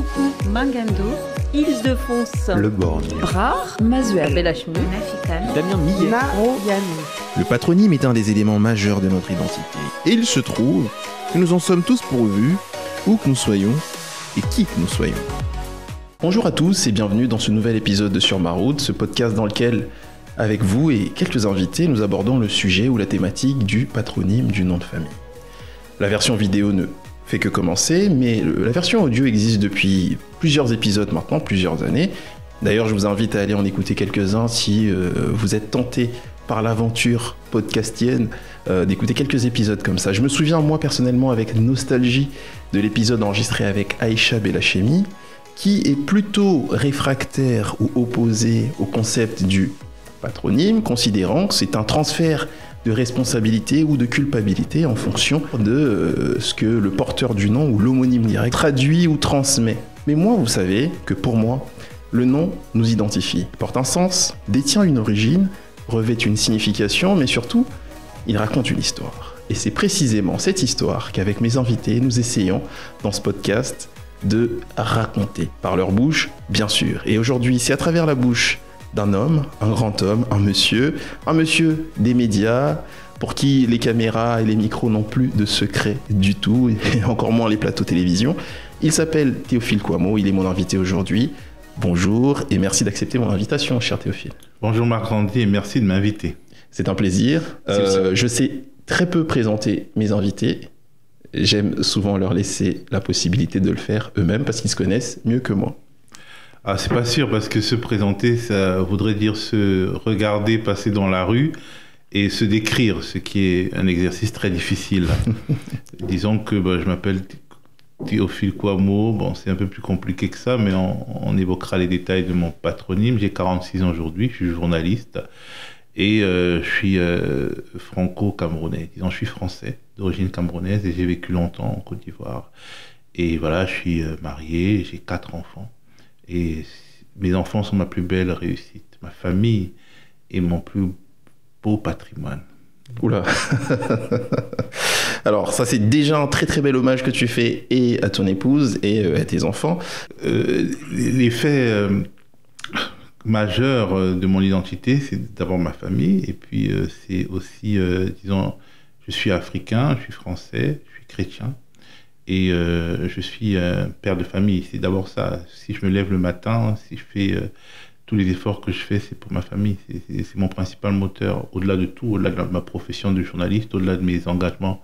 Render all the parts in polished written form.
Soukou, Mangando, Île-de-France, Le Borgne, Brar, Mazuel, Belachmu, Nafikan, Damien Millet. Naro, Yannou. Le patronyme est un des éléments majeurs de notre identité. Et il se trouve que nous en sommes tous pourvus, où que nous soyons et qui que nous soyons. Bonjour à tous et bienvenue dans ce nouvel épisode de Sur ma route, ce podcast dans lequel, avec vous et quelques invités, nous abordons le sujet ou la thématique du patronyme du nom de famille. La version vidéo ne fait que commencer, mais la version audio existe depuis plusieurs épisodes maintenant, plusieurs années. D'ailleurs, je vous invite à aller en écouter quelques-uns si vous êtes tenté par l'aventure podcastienne d'écouter quelques épisodes comme ça. Je me souviens, moi, personnellement, avec nostalgie, de l'épisode enregistré avec Aïcha Belachemi, qui est plutôt réfractaire ou opposé au concept du patronyme, considérant que c'est un transfert de responsabilité ou de culpabilité en fonction de ce que le porteur du nom ou l'homonyme direct traduit ou transmet. Mais moi, vous savez que pour moi, le nom nous identifie, porte un sens, détient une origine, revêt une signification, mais surtout, il raconte une histoire. Et c'est précisément cette histoire qu'avec mes invités, nous essayons, dans ce podcast, de raconter. Par leur bouche, bien sûr. Et aujourd'hui, c'est à travers la bouche d'un homme, un grand homme, un monsieur des médias, pour qui les caméras et les micros n'ont plus de secret du tout, et encore moins les plateaux télévision. Il s'appelle Théophile Kouamouo, il est mon invité aujourd'hui. Bonjour et merci d'accepter mon invitation, cher Théophile. Bonjour Marc-André et merci de m'inviter. C'est un plaisir. Je sais très peu présenter mes invités. J'aime souvent leur laisser la possibilité de le faire eux-mêmes parce qu'ils se connaissent mieux que moi. Ah, c'est pas sûr parce que se présenter, ça voudrait dire se regarder passer dans la rue et se décrire, ce qui est un exercice très difficile. Disons que je m'appelle Théophile Kouamouo, c'est un peu plus compliqué que ça, mais on évoquera les détails de mon patronyme. J'ai 46 ans aujourd'hui, je suis journaliste et je suis franco-camerounais. Disons, je suis français, d'origine camerounaise et j'ai vécu longtemps en Côte d'Ivoire. Et voilà, je suis marié, j'ai 4 enfants. Et mes enfants sont ma plus belle réussite. Ma famille est mon plus beau patrimoine. Oula. Alors ça, c'est déjà un très très bel hommage que tu fais et à ton épouse et à tes enfants. Les faits majeurs de mon identité, c'est d'abord ma famille. Et puis c'est aussi, disons, je suis africain, je suis français, je suis chrétien. Et je suis un père de famille, c'est d'abord ça. Si je me lève le matin, si je fais tous les efforts que je fais, c'est pour ma famille. C'est mon principal moteur, au-delà de tout, au-delà de ma profession de journaliste, au-delà de mes engagements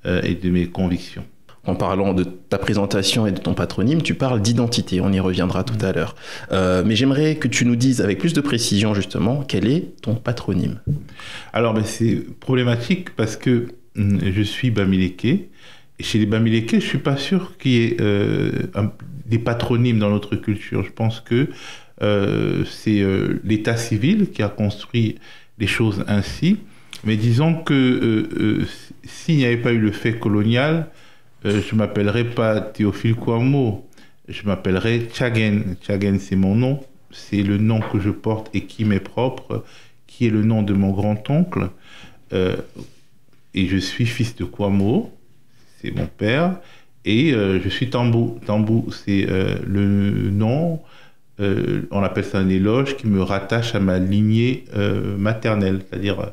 et de mes convictions. En parlant de ta présentation et de ton patronyme, tu parles d'identité, on y reviendra tout à l'heure. Mais j'aimerais que tu nous dises avec plus de précision justement, quel est ton patronyme ? Alors c'est problématique parce que je suis Bamiléké. Et chez les Bamilékés, je ne suis pas sûr qu'il y ait des patronymes dans notre culture. Je pense que c'est l'état civil qui a construit les choses ainsi. Mais disons que s'il n'y avait pas eu le fait colonial, je ne m'appellerais pas Théophile Kouamouo, je m'appellerais Tchagen. Tchagen, c'est mon nom, c'est le nom que je porte et qui m'est propre, qui est le nom de mon grand-oncle. Et je suis fils de Kouamouo. C'est mon père, et je suis Tambou. Tambou, c'est le nom, on appelle ça un éloge, qui me rattache à ma lignée maternelle, c'est-à-dire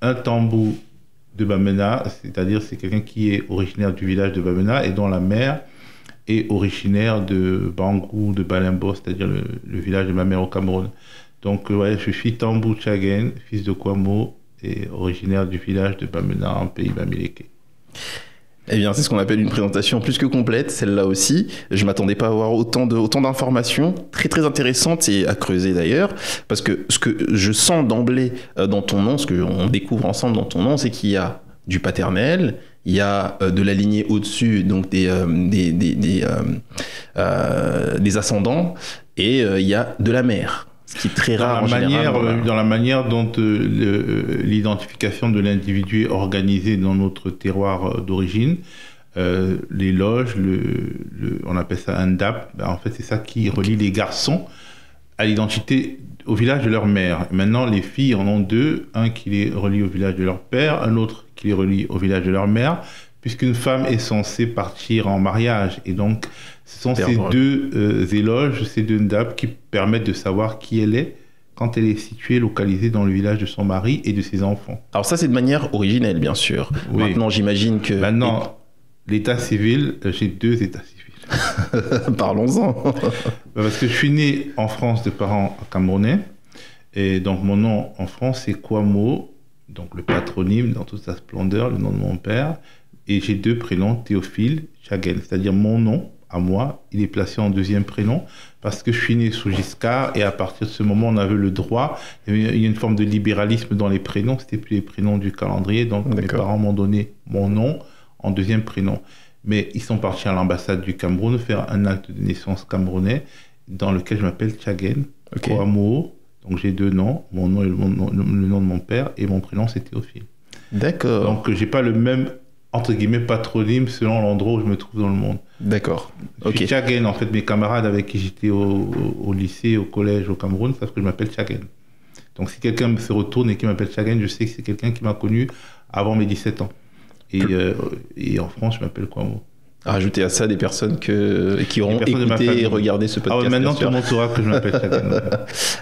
un Tambou de Bamena, c'est-à-dire c'est quelqu'un qui est originaire du village de Bamena et dont la mère est originaire de Bangou, de Balembo, c'est-à-dire le village de ma mère au Cameroun. Donc je suis Tambou Tchagen, fils de Kouamouo, et originaire du village de Bamena, en pays Bamiléké. Eh bien, c'est ce qu'on appelle une présentation plus que complète, celle-là aussi. Je ne m'attendais pas à avoir autant d'informations, très très intéressantes et à creuser d'ailleurs, parce que ce que je sens d'emblée dans ton nom, ce qu'on découvre ensemble dans ton nom, c'est qu'il y a du paternel, il y a de la lignée au-dessus, donc des ascendants, et il y a de la mère. Ce qui est très rare en général. Dans la manière dont l'identification de l'individu est organisée dans notre terroir d'origine, les loges, on appelle ça un DAP, en fait c'est ça qui relie les garçons à l'identité, au village de leur mère. Maintenant les filles en ont deux, un qui les relie au village de leur père, un autre qui les relie au village de leur mère. puisqu'une femme est censée partir en mariage. Et donc, ce sont ces deux éloges, ces deux ndab qui permettent de savoir qui elle est quand elle est située, localisée dans le village de son mari et de ses enfants. Alors ça, c'est de manière originelle, bien sûr. Oui. Maintenant, j'imagine que... Maintenant, l'état civil, j'ai 2 états civils. Parlons-en. Parce que je suis né en France de parents camerounais. Et donc, mon nom en France, c'est Kouamo, donc le patronyme dans toute sa splendeur, le nom de mon père. Et j'ai 2 prénoms, Théophile, Tchaguen, c'est-à-dire mon nom, à moi, il est placé en 2e prénom parce que je suis né sous Giscard et à partir de ce moment, on avait le droit, il y a une forme de libéralisme dans les prénoms, c'était plus les prénoms du calendrier, donc mes parents m'ont donné mon nom en 2e prénom. Mais ils sont partis à l'ambassade du Cameroun faire un acte de naissance camerounais dans lequel je m'appelle Tchaguen, Kouamo, donc j'ai 2 noms, mon nom est le nom de mon père et mon prénom c'est Théophile. D'accord. Donc j'ai pas le même entre guillemets patronyme selon l'endroit où je me trouve dans le monde. D'accord. Je suis Tchaguen, en fait, mes camarades avec qui j'étais au lycée, au collège, au Cameroun, savent que je m'appelle Tchaguen. Donc si quelqu'un se retourne et qui m'appelle Tchaguen, je sais que c'est quelqu'un qui m'a connu avant mes 17 ans. Et en France, je m'appelle Kouamo. Rajouter à ça des personnes qui auront écouté et regardé ce podcast. Ah ouais, maintenant, tout le monde saura que je m'appelle Tchaguen.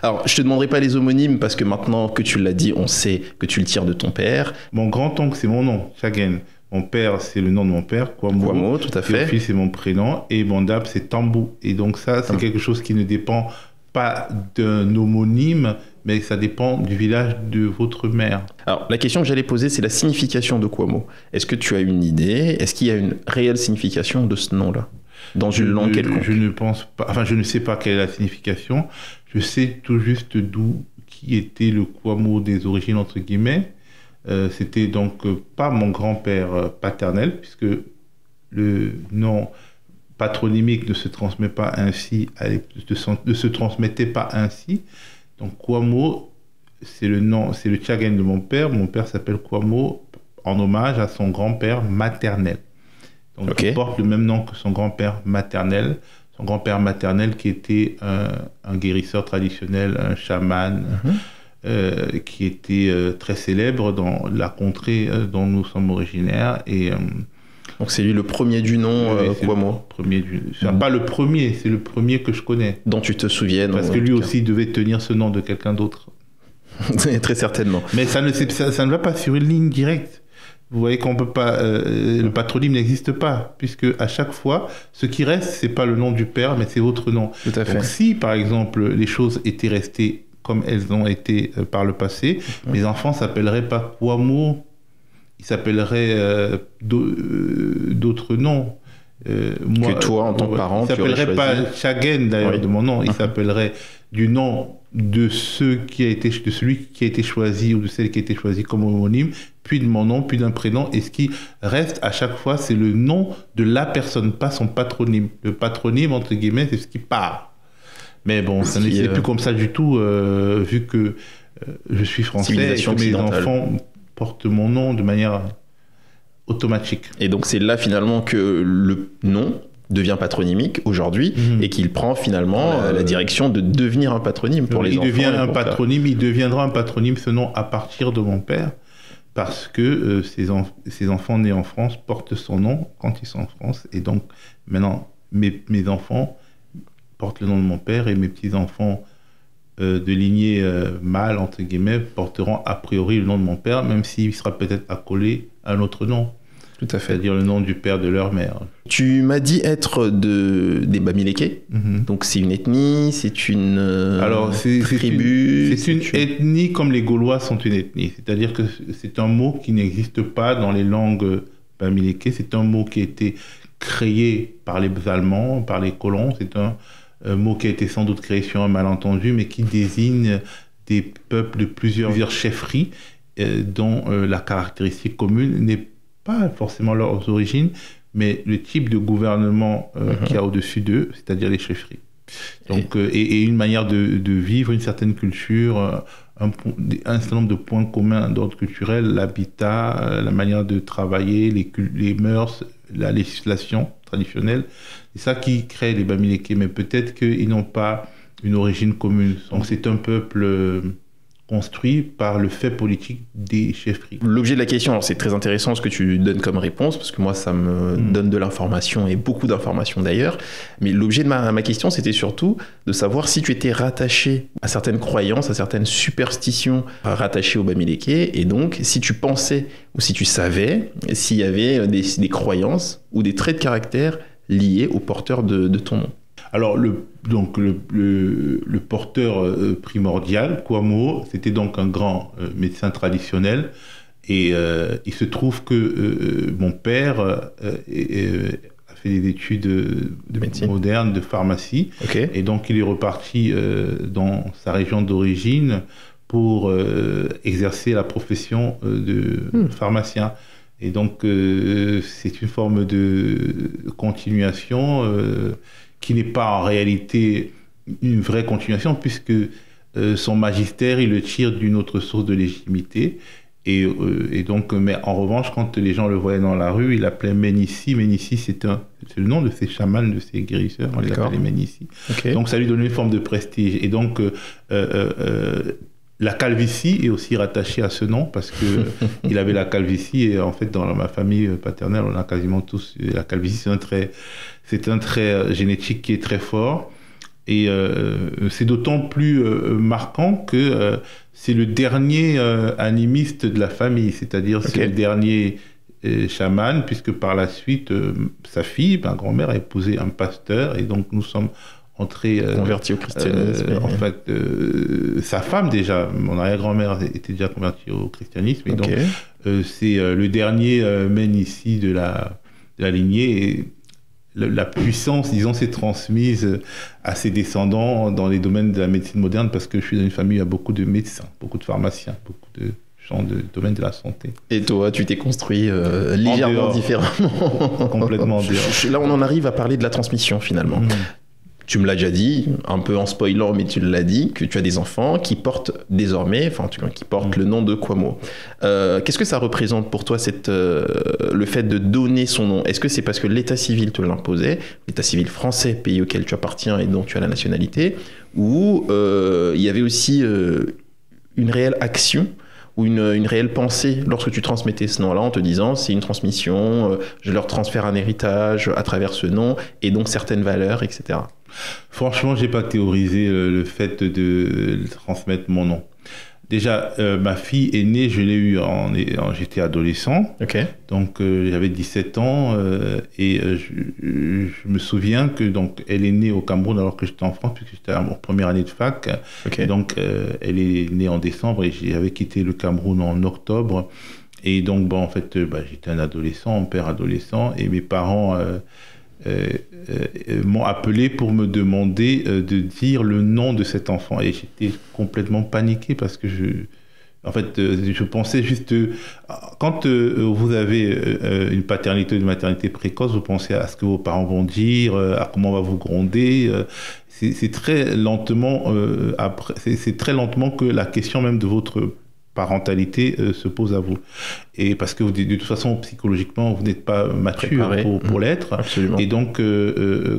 Alors, je te demanderai pas les homonymes parce que maintenant que tu l'as dit, on sait que tu le tires de ton père. Mon grand-oncle, c'est mon nom, Tchaguen. Mon père, c'est le nom de mon père, Kouamo, tout à fait. Théophile, c'est mon prénom. Et mon dab, c'est Tambou. Et donc ça, c'est quelque chose qui ne dépend pas d'un homonyme, mais ça dépend du village de votre mère. Alors, la question que j'allais poser, c'est la signification de Kouamo. Est-ce que tu as une idée? Est-ce qu'il y a une réelle signification de ce nom-là dans une langue quelconque? Je ne pense pas. Enfin, je ne sais pas quelle est la signification. Je sais tout juste qui était le Kouamo des origines, entre guillemets. C'était donc pas mon grand-père paternel, puisque le nom patronymique ne se transmet pas ainsi, ne se transmettait pas ainsi. Donc Kouamo, c'est le Tchaguen de mon père. Mon père s'appelle Kouamo en hommage à son grand-père maternel. Donc il porte le même nom que son grand-père maternel. Son grand-père maternel qui était un guérisseur traditionnel, un chaman. Qui était très célèbre dans la contrée dont nous sommes originaires. Et, donc c'est lui le premier du nom, Kouamo. Pas le premier, c'est le premier que je connais. Dont tu te souviens. Parce que lui aussi devait tenir ce nom de quelqu'un d'autre. Très certainement. Mais ça ne va pas sur une ligne directe. Vous voyez qu'on peut pas, le patronyme n'existe pas, puisque à chaque fois, ce qui reste, c'est pas le nom du père, mais c'est votre nom. Tout à fait. Donc si, par exemple, les choses étaient restées comme elles ont été par le passé, mes enfants s'appelleraient pas Kouamo, ils s'appelleraient d'autres noms. Moi, que toi, en tant que parent, ils s'appelleraient pas Tchaguen d'ailleurs de mon nom, ils s'appelleraient du nom de celui qui a été choisi ou de celle qui a été choisie comme homonyme, puis de mon nom, puis d'un prénom. Et ce qui reste à chaque fois, c'est le nom de la personne, pas son patronyme. Le patronyme, entre guillemets, c'est ce qui part. Mais bon, ça n'est plus comme ça du tout, vu que je suis français et que mes enfants portent mon nom de manière automatique. Et donc c'est là finalement que le nom devient patronymique aujourd'hui et qu'il prend finalement la direction de devenir un patronyme pour les enfants. Il deviendra un patronyme, ce nom, à partir de mon père, parce que ses enfants nés en France portent son nom quand ils sont en France. Et donc maintenant, mes enfants portent le nom de mon père et mes petits-enfants de lignée mâle, entre guillemets, porteront a priori le nom de mon père, même s'il sera peut-être accolé à un autre nom. Tout à fait. C'est-à-dire le nom du père de leur mère. Tu m'as dit être des Bamileke, donc c'est une ethnie, c'est une tribu. C'est une ethnie comme les Gaulois sont une ethnie. C'est-à-dire que c'est un mot qui n'existe pas dans les langues Bamileke, c'est un mot qui a été créé par les Allemands, par les colons, c'est un mot qui a été sans doute créé sur un malentendu, mais qui désigne des peuples de plusieurs chefferies dont la caractéristique commune n'est pas forcément leurs origines, mais le type de gouvernement qu'il y a au-dessus d'eux, c'est-à-dire les chefferies. Donc, et une manière de vivre, une certaine culture, un certain nombre de points communs d'ordre culturel, l'habitat, la manière de travailler, les mœurs, la législation traditionnelle. C'est ça qui crée les Bamileke, mais peut-être qu'ils n'ont pas une origine commune. Donc c'est un peuple construit par le fait politique des chefferies. L'objet de la question, alors c'est très intéressant ce que tu donnes comme réponse, parce que moi ça me donne de l'information, et beaucoup d'informations d'ailleurs, mais l'objet de ma question c'était surtout de savoir si tu étais rattaché à certaines croyances, à certaines superstitions rattachées au Bamileke, et donc si tu pensais ou si tu savais s'il y avait des croyances ou des traits de caractère liés au porteur de ton nom. Alors, le porteur primordial, Kwamo, c'était donc un grand médecin traditionnel. Et il se trouve que mon père a fait des études de médecine modernes, de pharmacie. Okay. Et donc, il est reparti dans sa région d'origine pour exercer la profession de pharmacien. Et donc, c'est une forme de continuation qui n'est pas en réalité une vraie continuation, puisque son magistère, il le tire d'une autre source de légitimité. Et donc, mais en revanche, quand les gens le voyaient dans la rue, il l'appelait Ménissi. Ménissi, c'est le nom de ces chamans, de ces guérisseurs. On les appelait Ménissi. Okay. Donc, ça lui donnait une forme de prestige. Et donc, la calvitie est aussi rattachée à ce nom parce que il avait la calvitie et en fait dans ma famille paternelle on a quasiment tous la calvitie. C'est un trait génétique qui est très fort et c'est d'autant plus marquant que c'est le dernier animiste de la famille, c'est-à-dire c'est le dernier chaman, puisque par la suite sa fille, ma grand-mère, a épousé un pasteur et donc nous sommes converti au christianisme. En fait, sa femme déjà, mon arrière-grand-mère était déjà convertie au christianisme, et donc c'est le dernier Ménissi de la lignée. Et la puissance, disons, s'est transmise à ses descendants dans les domaines de la médecine moderne, parce que je suis dans une famille où il y a beaucoup de médecins, beaucoup de pharmaciens, beaucoup de gens de domaine de la santé. Et toi, tu t'es construit légèrement différemment. Complètement dehors. Là, on en arrive à parler de la transmission finalement. Tu me l'as déjà dit, un peu en spoilant, mais tu l'as dit, que tu as des enfants qui portent désormais, enfin en tout cas qui portent le nom de Kwamo. Qu'est-ce que ça représente pour toi le fait de donner son nom? Est-ce que c'est parce que l'état civil te l'imposait, l'état civil français, pays auquel tu appartiens et dont tu as la nationalité, ou il y avait aussi une réelle action ou une réelle pensée lorsque tu transmettais ce nom-là en te disant c'est une transmission, je leur transfère un héritage à travers ce nom et donc certaines valeurs, etc. Franchement, j'ai pas théorisé le fait de transmettre mon nom. Déjà, ma fille est née, je l'ai eue j'étais adolescent, donc j'avais 17 ans et je me souviens que donc elle est née au Cameroun alors que j'étais en France puisque j'étais en première année de fac. Et donc elle est née en décembre et j'avais quitté le Cameroun en octobre. Et donc en fait, j'étais un adolescent, un père adolescent, et mes parents m'ont appelé pour me demander de dire le nom de cet enfant. Et j'étais complètement paniqué parce que je pensais juste... quand vous avez une paternité ou une maternité précoce, vous pensez à ce que vos parents vont dire, à comment on va vous gronder. C'est très lentement c'est très lentement que la question même de votre parentalité se pose à vous. Et parce que de toute façon, psychologiquement, vous n'êtes pas mature pour l'être. Absolument. Et donc,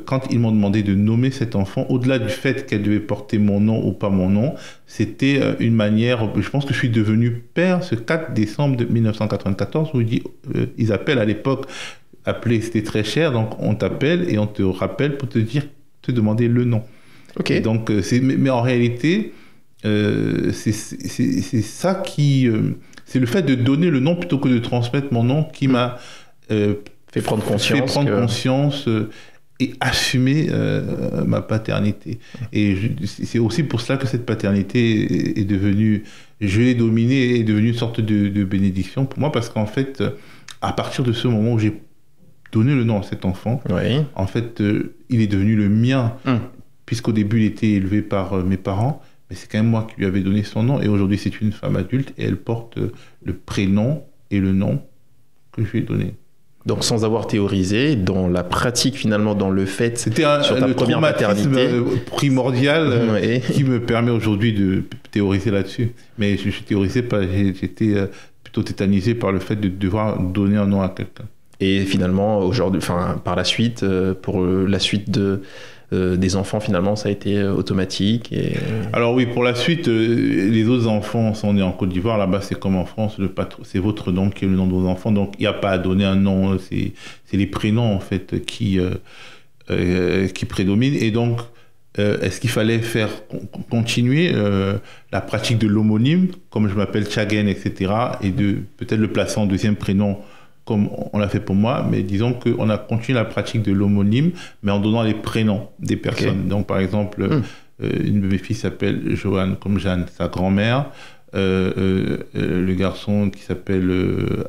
quand ils m'ont demandé de nommer cet enfant, au-delà du fait qu'elle devait porter mon nom ou pas mon nom, c'était une manière... Je pense que je suis devenu père ce 4 décembre 1994, où ils appellent à l'époque, appeler c'était très cher, donc on t'appelle et on te rappelle pour te demander le nom. Et donc, mais en réalité... c'est ça qui... c'est le fait de donner le nom plutôt que de transmettre mon nom qui m'a fait prendre conscience et assumer ma paternité. Et c'est aussi pour cela que cette paternité est devenue... Je l'ai dominée, est devenue une sorte de bénédiction pour moi, parce qu'en fait, à partir de ce moment où j'ai donné le nom à cet enfant, en fait, il est devenu le mien, puisqu'au début, il était élevé par mes parents. Mais c'est quand même moi qui lui avais donné son nom. Et aujourd'hui, c'est une femme adulte et elle porte le prénom et le nom que je lui ai donné. Donc, sans avoir théorisé, dans la pratique, finalement, dans le fait, c'était sur ta première paternité primordial qui me permet aujourd'hui de théoriser là-dessus. Mais je ne théorisais pas. J'étais plutôt tétanisé par le fait de devoir donner un nom à quelqu'un. Et finalement, aujourd'hui, par la suite, pour la suite des enfants, finalement, ça a été automatique. Alors oui, pour la suite, les autres enfants sont nés en Côte d'Ivoire. Là-bas, c'est comme en France, c'est votre nom qui est le nom de vos enfants. Donc, il n'y a pas à donner un nom. C'est les prénoms, en fait, qui prédominent. Et donc, est-ce qu'il fallait faire continuer la pratique de l'homonyme, comme je m'appelle Tchagen, etc., et de peut-être le placer en deuxième prénom, comme on l'a fait pour moi, mais disons qu'on a continué la pratique de l'homonyme, mais en donnant les prénoms des personnes. Okay. Donc, par exemple, une de mes filles s'appelle Joanne, comme Jeanne, sa grand-mère. Le garçon qui s'appelle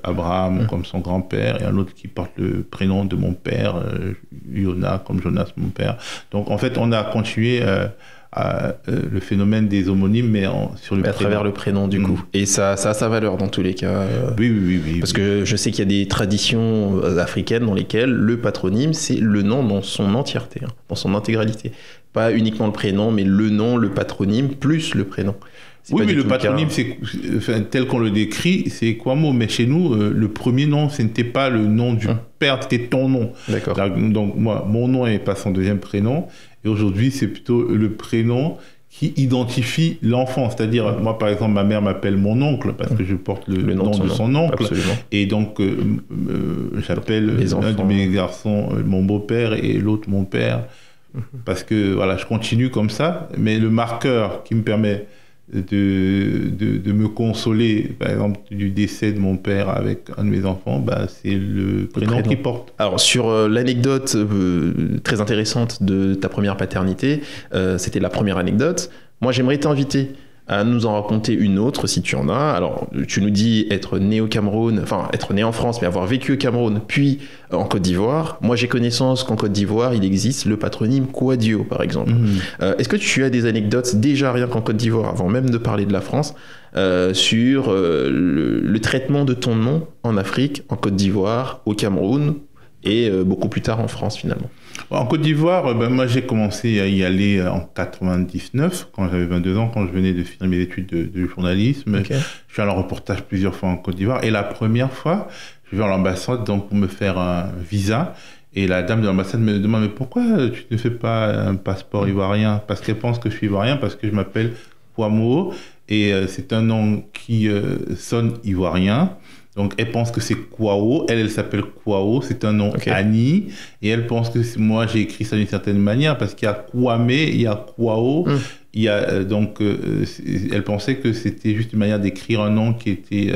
Abraham, comme son grand-père, et un autre qui porte le prénom de mon père, Yona, comme Jonas, mon père. Donc, en fait, on a continué le phénomène des homonymes, mais sur le prénom. À travers le prénom, du coup. Et ça a sa valeur dans tous les cas. Oui. Parce que je sais qu'il y a des traditions africaines dans lesquelles le patronyme, c'est le nom dans son entièreté, dans son intégralité. Pas uniquement le prénom, mais le nom, le patronyme, plus le prénom. Oui, mais le patronyme, tel qu'on le décrit, c'est Kwamo. Mais chez nous, le premier nom, ce n'était pas le nom du père, c'était ton nom. D'accord. Donc, moi, mon nom est pas son deuxième prénom. Et aujourd'hui, c'est plutôt le prénom qui identifie l'enfant. C'est-à-dire, moi, par exemple, ma mère m'appelle mon oncle parce que je porte le nom de son oncle. Absolument. Et donc, j'appelle un de mes garçons mon beau-père et l'autre mon père. Parce que, voilà, je continue comme ça. Mais le marqueur qui me permet de me consoler, par exemple, du décès de mon père avec un de mes enfants, c'est le prénom qu'il porte. Alors, sur l'anecdote très intéressante de ta première paternité, c'était la première anecdote. Moi, j'aimerais t'inviter à nous en raconter une autre, si tu en as. Alors, tu nous dis être né au Cameroun, enfin, être né en France, mais avoir vécu au Cameroun, puis en Côte d'Ivoire. Moi, j'ai connaissance qu'en Côte d'Ivoire, il existe le patronyme Kouadio, par exemple. Est-ce que tu as des anecdotes, déjà rien qu'en Côte d'Ivoire, avant même de parler de la France, sur le traitement de ton nom en Afrique, en Côte d'Ivoire, au Cameroun, et beaucoup plus tard en France, finalement? En Côte d'Ivoire, moi j'ai commencé à y aller en 99, quand j'avais 22 ans, quand je venais de finir mes études de journalisme. Okay. Je suis allé en reportage plusieurs fois en Côte d'Ivoire. Et la première fois, je vais à l'ambassade donc, pour me faire un visa. Et la dame de l'ambassade me demande « Mais pourquoi tu ne fais pas un passeport ivoirien ?» Parce qu'elle pense que je suis ivoirien, parce que je m'appelle Kwamo. Et c'est un nom qui sonne ivoirien. Donc, elle pense que c'est Kwao. Elle s'appelle Kwao. C'est un nom Annie. Et elle pense que moi, j'ai écrit ça d'une certaine manière parce qu'il y a Kwame, il y a Kwao. Il y a, donc, elle pensait que c'était juste une manière d'écrire un nom qui était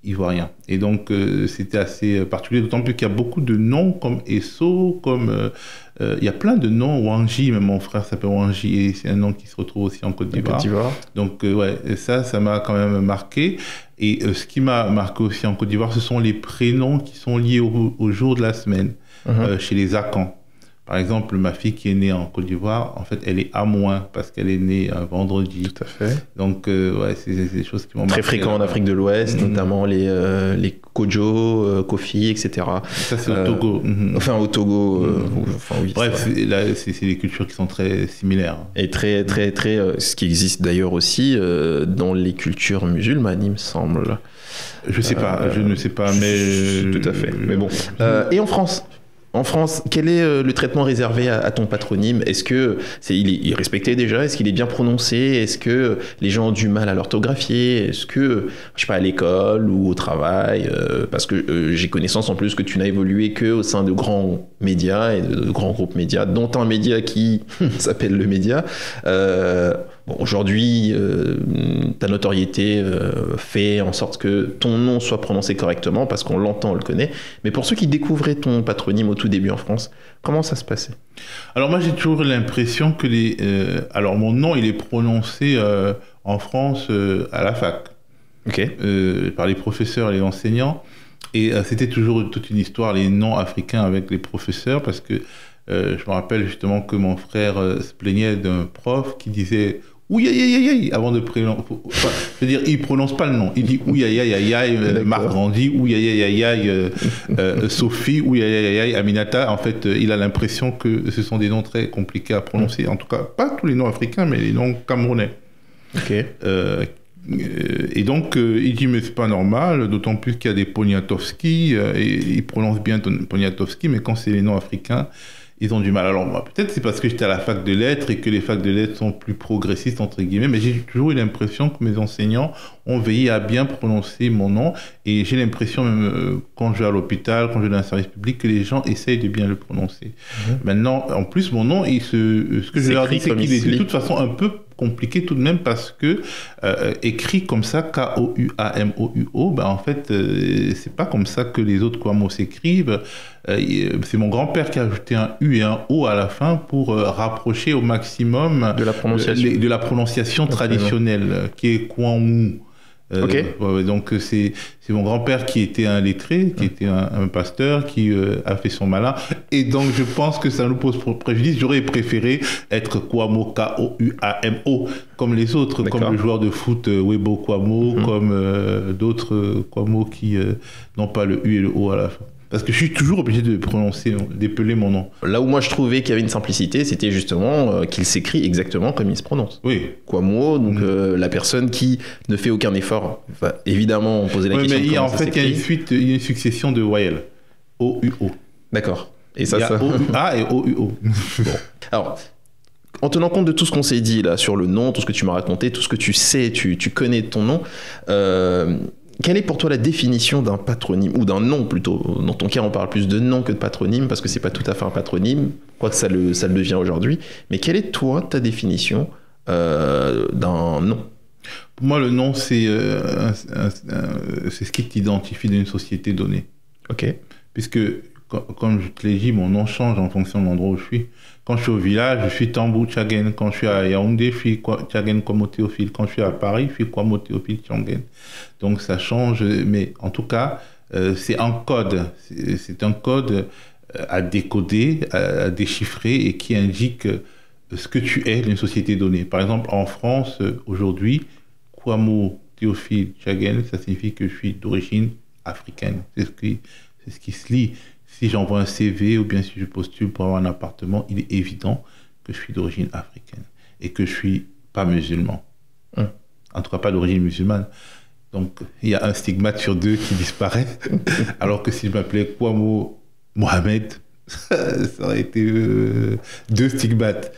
ivoirien. Et donc, c'était assez particulier. D'autant plus qu'il y a beaucoup de noms comme Esso, comme... il y a plein de noms. Wanji, même mon frère s'appelle Wanji. Et c'est un nom qui se retrouve aussi en Côte d'Ivoire. Donc, ouais, ça m'a quand même marqué. Et ce qui m'a marqué aussi en Côte d'Ivoire, ce sont les prénoms qui sont liés au jour de la semaine, chez les Akans. Par exemple, ma fille qui est née en Côte d'Ivoire, en fait, elle est à moins parce qu'elle est née un vendredi. Tout à fait. Donc, ouais, c'est des choses qui m'ont marqué. Très fréquent en Afrique de l'Ouest, notamment les Kojo, Kofi, etc. Ça, c'est au Togo. Enfin, au Togo. Oui, bref, c'est des cultures qui sont très similaires. Et très, ce qui existe d'ailleurs aussi dans les cultures musulmanes, il me semble. Je ne sais pas, mais... Tout à fait. Mais bon. Et en France ? En France, quel est le traitement réservé à ton patronyme ? Est-ce que il est respecté déjà ? Est-ce qu'il est bien prononcé ? Est-ce que les gens ont du mal à l'orthographier ? Est-ce que, je sais pas, à l'école ou au travail, parce que j'ai connaissance en plus que tu n'as évolué que au sein de grands médias et de grands groupes médias, dont un média qui s'appelle Le Média. Bon, aujourd'hui, ta notoriété fait en sorte que ton nom soit prononcé correctement parce qu'on l'entend, on le connaît. Mais pour ceux qui découvraient ton patronyme au tout début en France, comment ça se passait ? Alors moi, j'ai toujours l'impression que alors mon nom, il est prononcé en France à la fac. Par les professeurs et les enseignants. Et c'était toujours toute une histoire, les noms africains avec les professeurs, parce que je me rappelle justement que mon frère se plaignait d'un prof qui disait ouïaïaïaï avant de prononcer. Enfin, c'est-à-dire, il prononce pas le nom. Il dit ouïaïaïaï, Marc Grandi, ouïaïaïaï, Sophie, ouïaïaïaï, Aminata. En fait, il a l'impression que ce sont des noms très compliqués à prononcer. En tout cas, pas tous les noms africains, mais les noms camerounais. Et donc, il dit, mais c'est pas normal, d'autant plus qu'il y a des Poniatowski, et il prononce bien Poniatowski, mais quand c'est les noms africains, ils ont du mal. Alors, moi, peut-être c'est parce que j'étais à la fac de lettres et que les facs de lettres sont plus progressistes, entre guillemets, mais j'ai toujours eu l'impression que mes enseignants ont veillé à bien prononcer mon nom. Et j'ai l'impression, même quand je vais à l'hôpital, quand je vais dans un service public, que les gens essayent de bien le prononcer. Maintenant, en plus, mon nom, ce que je leur dis, c'est qu'il est de toute façon un peu compliqué tout de même parce que écrit comme ça, K-O-U-A-M-O-U-O, ben en fait, c'est pas comme ça que les autres Kwamo s'écrivent. C'est mon grand-père qui a ajouté un U et un O à la fin pour rapprocher au maximum de la prononciation traditionnelle, qui est Kwamou. Donc c'est mon grand-père qui était un lettré, qui était un pasteur, qui a fait son malin. Et donc je pense que ça nous pose préjudice. J'aurais préféré être Kwamo, K-O-U-A-M-O, comme les autres, comme le joueur de foot Webo Kwamo, comme d'autres Kwamo qui n'ont pas le U et le O à la fin. Parce que je suis toujours obligé de d'épeler mon nom. Là où moi je trouvais qu'il y avait une simplicité, c'était justement qu'il s'écrit exactement comme il se prononce. Oui. Kwamo, donc la personne qui ne fait aucun effort. Enfin, évidemment, on posait la question. Mais en fait, il y a une succession de voyelles. O-U-O. D'accord. Et ça, il y a O-U-A et O-U-O. Bon. Alors, en tenant compte de tout ce qu'on s'est dit là sur le nom, tout ce que tu m'as raconté, tout ce que tu sais, tu connais de ton nom, quelle est pour toi la définition d'un patronyme, ou d'un nom plutôt? Dans ton cas, on parle plus de nom que de patronyme, parce que c'est pas tout à fait un patronyme, quoique ça le devient aujourd'hui. Mais quelle est, toi, ta définition d'un nom? Pour moi, le nom, c'est ce qui t'identifie d'une société donnée. Ok. Puisque, comme je te l'ai dit, mon nom change en fonction de l'endroit où je suis. Quand je suis au village, je suis Tambou Tchagen. Quand je suis à Yaoundé, je suis Tchagen Kwamo Théophile. Quand je suis à Paris, je suis Kwamo Théophile Tchangen. Donc ça change, mais en tout cas, c'est un code. C'est un code à décoder, à déchiffrer et qui indique ce que tu es d'une société donnée. Par exemple, en France, aujourd'hui, Kwamo Théophile Tchagen, ça signifie que je suis d'origine africaine. C'est ce qui se lit. Si j'envoie un CV ou bien si je postule pour avoir un appartement, il est évident que je suis d'origine africaine et que je suis pas musulman. En tout cas, pas d'origine musulmane. Donc, il y a un stigmate sur deux qui disparaît. Alors que si je m'appelais Kwamo Mohamed, ça aurait été deux stigmates.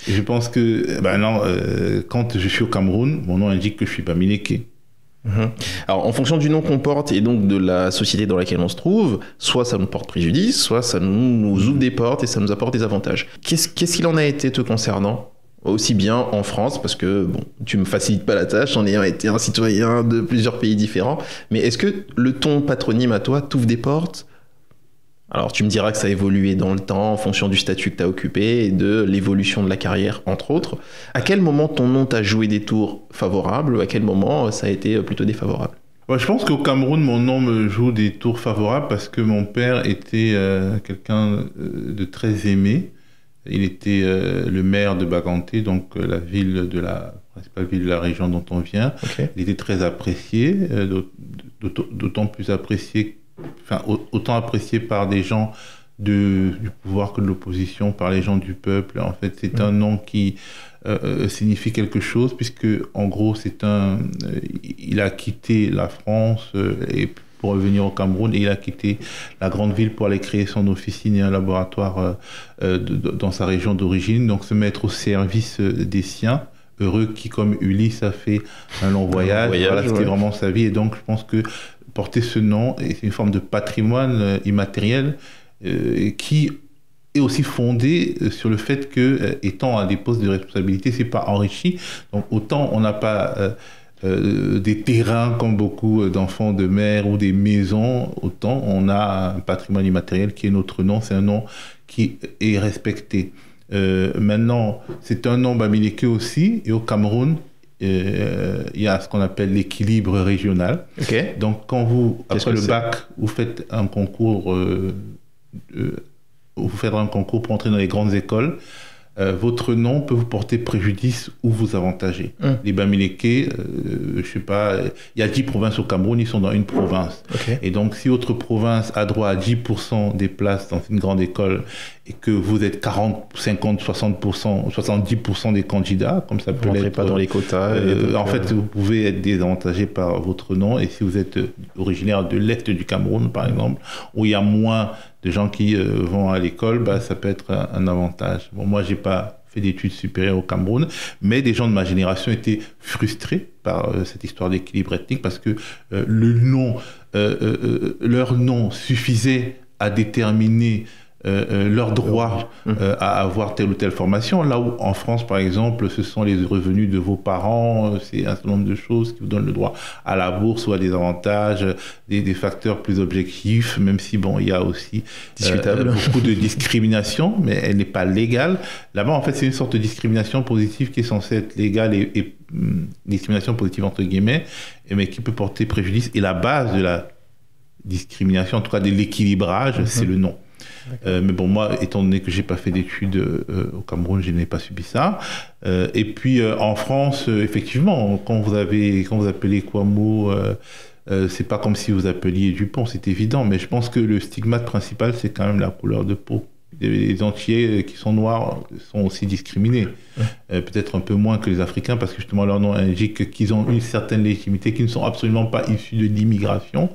Et je pense que quand je suis au Cameroun, mon nom indique que je suis Bamileke. Alors, en fonction du nom qu'on porte et donc de la société dans laquelle on se trouve, soit ça nous porte préjudice, soit ça nous ouvre des portes et ça nous apporte des avantages. Qu'est-ce qu'il en a été te concernant, aussi bien en France, parce que bon, tu me facilites pas la tâche en ayant été un citoyen de plusieurs pays différents, mais est-ce que ton patronyme à toi t'ouvre des portes? Alors, tu me diras que ça a évolué dans le temps en fonction du statut que tu as occupé et de l'évolution de la carrière, entre autres. À quel moment ton nom t'a joué des tours favorables? À quel moment ça a été plutôt défavorable? Ouais, je pense qu'au Cameroun, mon nom me joue des tours favorables parce que mon père était quelqu'un de très aimé. Il était le maire de Baganté, donc la principale ville de la région dont on vient. Okay. Il était très apprécié, d'autant plus apprécié autant apprécié par des gens du pouvoir que de l'opposition, par les gens du peuple. En fait, c'est un nom qui signifie quelque chose, puisque, en gros, il a quitté la France pour revenir au Cameroun, et il a quitté la grande ville pour aller créer son officine et un laboratoire dans sa région d'origine, donc se mettre au service des siens, heureux qui, comme Ulysse, a fait un long voyage. Voilà, c'était vraiment sa vie, et donc je pense que porter ce nom, c'est une forme de patrimoine immatériel qui est aussi fondé sur le fait que, étant à des postes de responsabilité, c'est pas enrichi. Donc autant on n'a pas des terrains comme beaucoup d'enfants de mère ou des maisons, autant on a un patrimoine immatériel qui est notre nom. C'est un nom qui est respecté. Maintenant, c'est un nom Bamileke aussi, et au Cameroun, il y a ce qu'on appelle l'équilibre régional. Okay. Donc, quand après le bac, vous faites un concours, pour entrer dans les grandes écoles, votre nom peut vous porter préjudice ou vous avantager. Les Bamileke, je sais pas, il y a 10 provinces au Cameroun, ils sont dans une province. Okay. Et donc, si votre province a droit à 10% des places dans une grande école et que vous êtes 40, 50, 60%, 70% des candidats, comme ça peut l'être. Vous n'entrez pas dans les quotas. En fait, vous pouvez être désavantagé par votre nom, et si vous êtes originaire de l'Est du Cameroun, par exemple, où il y a moins de gens qui vont à l'école, ça peut être un avantage. Bon, moi, j'ai pas fait d'études supérieures au Cameroun, mais des gens de ma génération étaient frustrés par cette histoire d'équilibre ethnique parce que leur nom suffisait à déterminer leur droit à avoir telle ou telle formation. Là où en France, par exemple, ce sont les revenus de vos parents, c'est un certain nombre de choses qui vous donnent le droit à la bourse ou à des avantages, des facteurs plus objectifs, même si il y a aussi beaucoup de discrimination, mais elle n'est pas légale. Là-bas, en fait, c'est une sorte de discrimination positive qui est censée être légale et discrimination positive entre guillemets, mais qui peut porter préjudice. Et la base de la discrimination, en tout cas de l'équilibrage, c'est le nom. Mais bon, moi, étant donné que j'ai pas fait d'études au Cameroun, je n'ai pas subi ça. Et puis en France, effectivement, quand vous appelez Kwamo, c'est pas comme si vous appeliez Dupont, c'est évident. Mais je pense que le stigmate principal, c'est quand même la couleur de peau. Les Antillais qui sont noirs sont aussi discriminés, peut-être un peu moins que les Africains, parce que justement leur nom indique qu'ils ont une certaine légitimité, qu'ils ne sont absolument pas issus de l'immigration.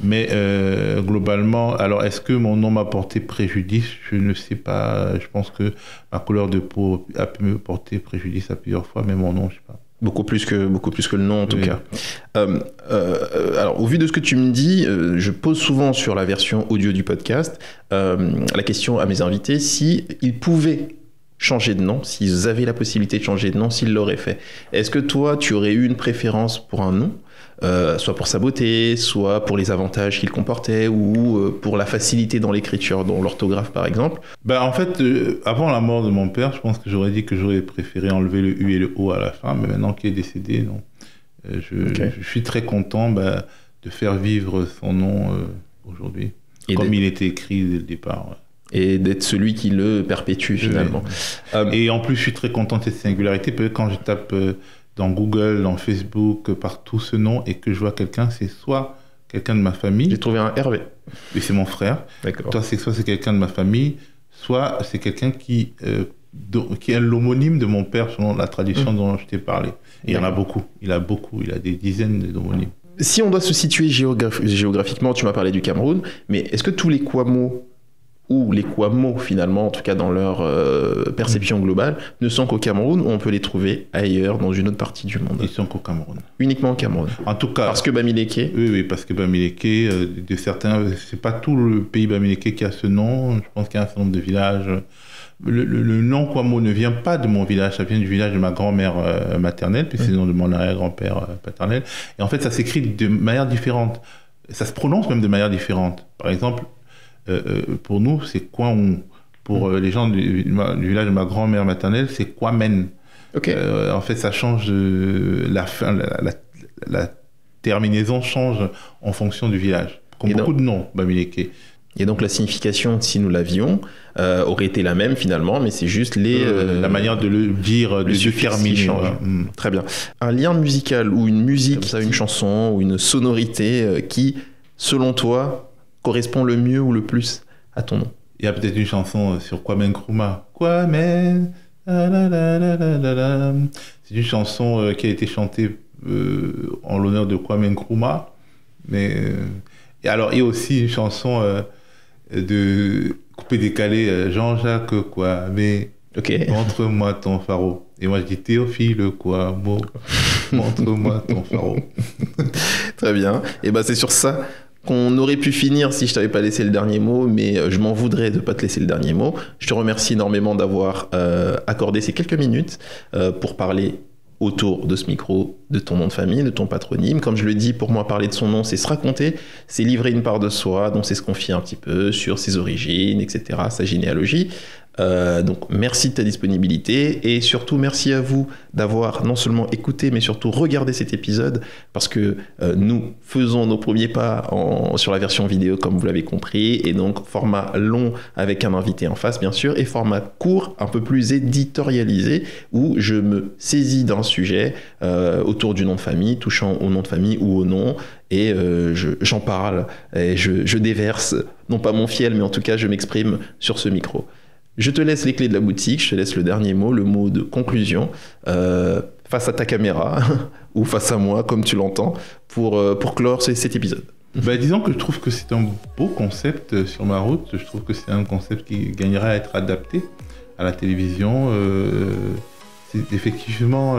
Mais globalement, alors est-ce que mon nom m'a porté préjudice? Je ne sais pas. Je pense que ma couleur de peau a pu me porter préjudice à plusieurs fois, mais mon nom, je ne sais pas. Beaucoup plus que le nom en tout cas. Alors au vu de ce que tu me dis, je pose souvent sur la version audio du podcast la question à mes invités si ils pouvaient changer de nom, s'ils avaient la possibilité de changer de nom, s'ils l'auraient fait. Est-ce que toi tu aurais eu une préférence pour un nom, soit pour sa beauté, soit pour les avantages qu'il comportait, ou pour la facilité dans l'écriture, dans l'orthographe par exemple? En fait, avant la mort de mon père, je pense que j'aurais dit que j'aurais préféré enlever le U et le O à la fin, mais maintenant qu'il est décédé, non. Je suis très content de faire vivre son nom aujourd'hui, comme il était écrit dès le départ. Ouais. Et d'être celui qui le perpétue finalement. Et en plus, je suis très content de cette singularité. Peut-être quand je tape dans Google, dans Facebook, partout ce nom, et que je vois quelqu'un, c'est soit quelqu'un de ma famille. J'ai trouvé un Hervé. Et c'est mon frère. D'accord. Soit c'est quelqu'un de ma famille, soit c'est quelqu'un qui est l'homonyme de mon père selon la tradition dont je t'ai parlé. Et il y en a beaucoup. Il a des dizaines d'homonymes. Si on doit se situer géographiquement, tu m'as parlé du Cameroun, mais est-ce que tous les Kwamo ou les Kwamo finalement, en tout cas dans leur perception globale, ne sont qu'au Cameroun, ou on peut les trouver ailleurs, dans une autre partie du monde? Ils sont qu'au Cameroun. Uniquement au Cameroun. En tout cas. Parce que Bamileke. Oui, parce que Bamileke, de certains, c'est pas tout le pays Bamileke qui a ce nom. Je pense qu'il y a un certain nombre de villages. Le nom Kwamo ne vient pas de mon village, ça vient du village de ma grand-mère maternelle, puis c'est le nom de mon arrière-grand-père paternel. Et en fait, ça s'écrit de manière différente. Ça se prononce même de manière différente. Par exemple, pour nous, c'est Kwaon. Pour les gens du village de ma grand-mère maternelle, c'est Kwamen. Okay. En fait, ça change la fin, la terminaison change en fonction du village. Comme beaucoup de noms, Bamileke. Et donc la signification, si nous l'avions, aurait été la même finalement, mais c'est juste la manière de le dire, de terminer. Change. Très bien. Un lien musical ou une musique, une chanson ou une sonorité qui, selon toi, correspond le mieux ou le plus à ton nom? Il y a peut-être une chanson sur Kwame Nkrumah. Kwame, c'est une chanson qui a été chantée en l'honneur de Kwame Nkrumah. Mais et alors il y a aussi une chanson de coupé décalé, Jean-Jacques Kwame. Okay. Montre-moi ton pharaon. Et moi je dis Théophile Kwamo. Montre-moi ton pharaon. Très bien. Et c'est sur ça qu'on aurait pu finir si je t'avais pas laissé le dernier mot, mais je m'en voudrais de pas te laisser le dernier mot. Je te remercie énormément d'avoir accordé ces quelques minutes pour parler autour de ce micro, de ton nom de famille, de ton patronyme. Comme je le dis, pour moi, parler de son nom, c'est se raconter, c'est livrer une part de soi, donc c'est se confier un petit peu sur ses origines, etc., sa généalogie. Donc merci de ta disponibilité et surtout merci à vous d'avoir non seulement écouté mais surtout regardé cet épisode, parce que nous faisons nos premiers pas sur la version vidéo comme vous l'avez compris, et donc format long avec un invité en face bien sûr, et format court un peu plus éditorialisé où je me saisis d'un sujet autour du nom de famille, touchant au nom de famille ou au nom, et j'en parle et je déverse non pas mon fiel mais en tout cas je m'exprime sur ce micro. Je te laisse les clés de la boutique, je te laisse le dernier mot, le mot de conclusion, face à ta caméra ou face à moi, comme tu l'entends, pour clore cet épisode. Disons que je trouve que c'est un beau concept sur ma route. Je trouve que c'est un concept qui gagnerait à être adapté à la télévision. C'est effectivement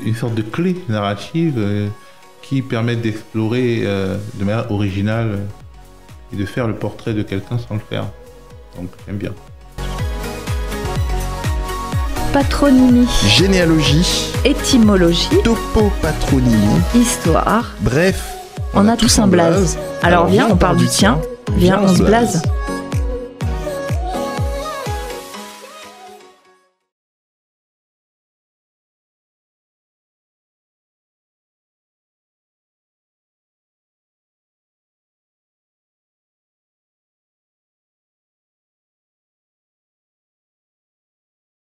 une sorte de clé narrative qui permet d'explorer de manière originale et de faire le portrait de quelqu'un sans le faire. Donc j'aime bien. Patronymie, Généalogie, étymologie, topopatronyme, histoire. Bref, On a tous un blaze. Alors viens, on parle du tien. Viens, on se blase.